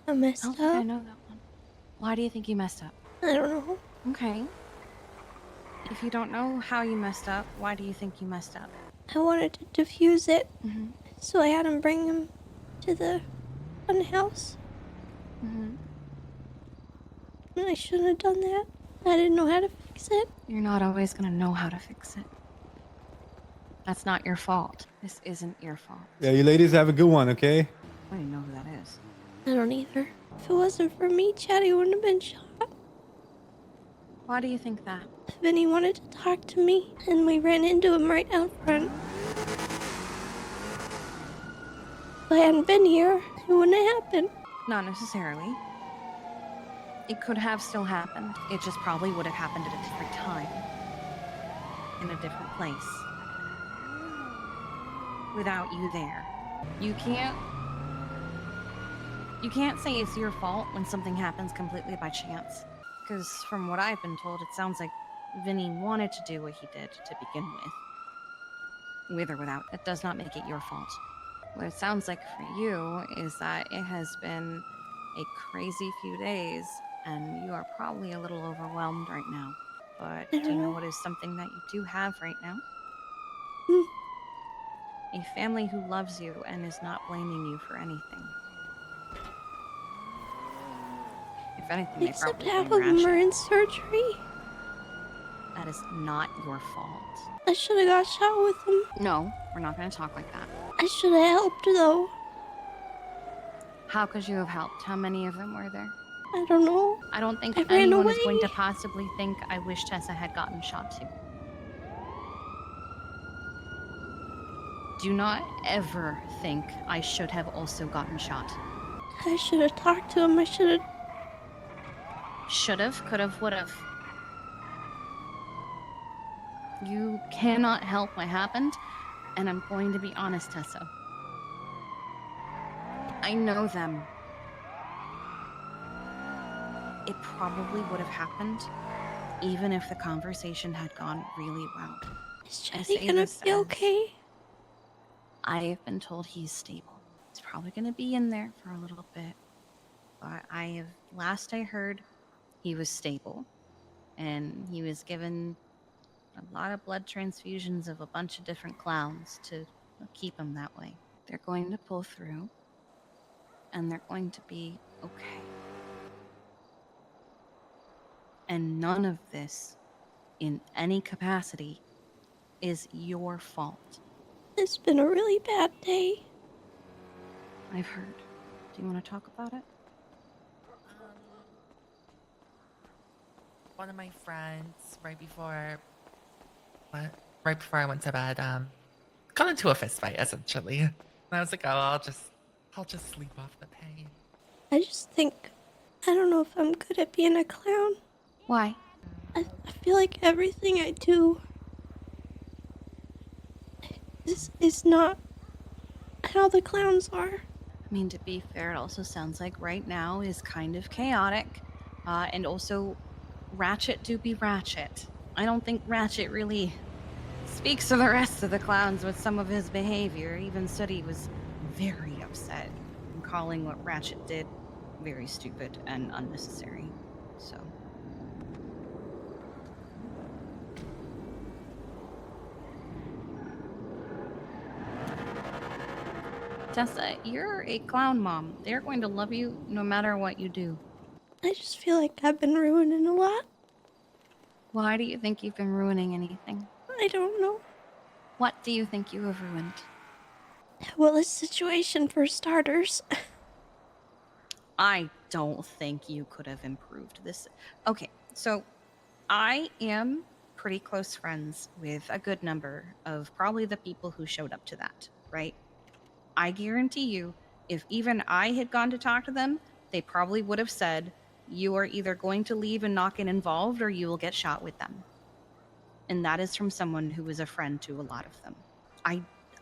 I I messed don't think I up. know that one. Why do you think you messed up? I don't know. Okay. If you don't know how you messed up, why do you think you messed up? I wanted to defuse it, Mm-hmm. so I had him bring him to the fun house. Mm-hmm. And I shouldn't have done that. I didn't know how to fix it. You're not always gonna know how to fix it. That's not your fault. This isn't your fault. Yeah, you ladies have a good one, okay? I don't even know who that is. I don't either. If it wasn't for me, Chatty wouldn't have been shot. Why do you think that? Vinny wanted to talk to me, and we ran into him right out front. If I hadn't been here, it wouldn't have happened. Not necessarily. It could have still happened. It just probably would have happened at a different time. In a different place. Without you there. You can't say it's your fault when something happens completely by chance. Because from what I've been told, it sounds like Vinny wanted to do what he did to begin with. With or without, it does not make it your fault. What it sounds like for you is that it has been a crazy few days, and you are probably a little overwhelmed right now. But do you know what is something that you do have right now? A family who loves you and is not blaming you for anything. If anything, they Except probably half blame of them are Ratchet. in surgery. That is not your fault. I should have got shot with them. No, we're not going to talk like that. I should have helped, though. How could you have helped? How many of them were there? I don't know. I don't think I ran anyone is away. going to possibly think I wish Tessa had gotten shot too. Do not ever think I should have also gotten shot. I should have talked to him. I should have. Should have, could have, would have. You cannot help what happened, and I'm going to be honest, Tessa. I know them. It probably would have happened, even if the conversation had gone really well. Is Chatty gonna be okay? I have been told he's stable. He's probably gonna be in there for a little bit. But last I heard, he was stable. And he was given a lot of blood transfusions of a bunch of different clowns to keep him that way. They're going to pull through, and they're going to be okay. And none of this, in any capacity, is your fault. It's been a really bad day. I've heard. Do you want to talk about it? One of my friends, right before I went to bed, got into a fist fight essentially. And I was like, oh, I'll just sleep off the pain. I just think I don't know if I'm good at being a clown. Why? I feel like everything I do is not how the clowns are. I mean, to be fair, it also sounds like right now is kind of chaotic. And also, Ratchet do be Ratchet. I don't think Ratchet really speaks to the rest of the clowns with some of his behavior. Even Sooty was very upset and calling what Ratchet did very stupid and unnecessary. So... Tessa, you're a clown mom. They're going to love you no matter what you do. I just feel like I've been ruining a lot. Why do you think you've been ruining anything? I don't know. What do you think you have ruined? Well, this situation for starters. I don't think you could have improved this. Okay, so I am pretty close friends with a good number of probably the people who showed up to that, right? I guarantee you, if even I had gone to talk to them, they probably would have said, you are either going to leave and not get involved or you will get shot with them. And that is from someone who is a friend to a lot of them.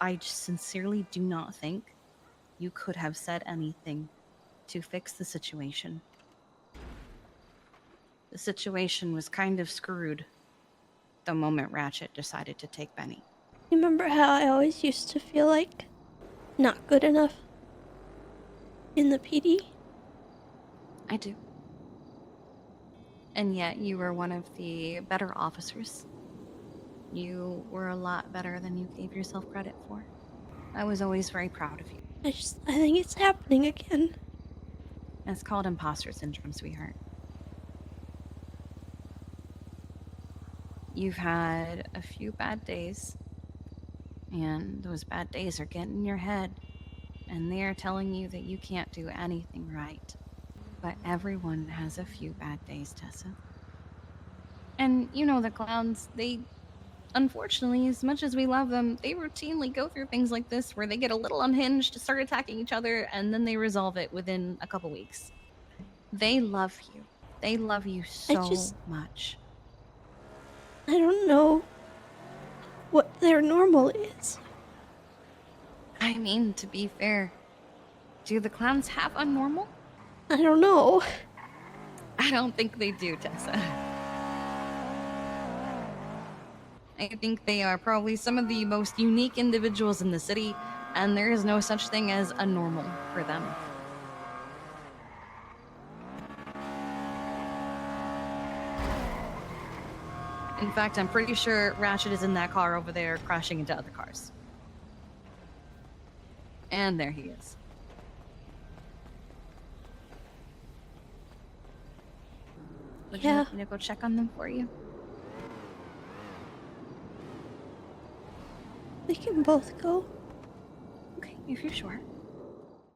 I sincerely do not think you could have said anything to fix the situation. The situation was kind of screwed the moment Ratchet decided to take Benny. Remember how I always used to feel like not good enough in the PD? I do. And yet, you were one of the better officers. You were a lot better than you gave yourself credit for. I was always very proud of you. I think it's happening again. It's called imposter syndrome, sweetheart. You've had a few bad days, and those bad days are getting in your head, and they are telling you that you can't do anything right. But everyone has a few bad days, Tessa. And you know the clowns, they, unfortunately, as much as we love them, they routinely go through things like this where they get a little unhinged, start attacking each other, and then they resolve it within a couple weeks. They love you. They love you so much. I don't know what their normal is. I mean, to be fair, do the clowns have a normal? I don't know. I don't think they do, Tessa. I think they are probably some of the most unique individuals in the city, and there is no such thing as a normal for them. In fact, I'm pretty sure Ratchet is in that car over there crashing into other cars. And there he is. Would you like me to go check on them for you? We can both go. Okay, if you're sure.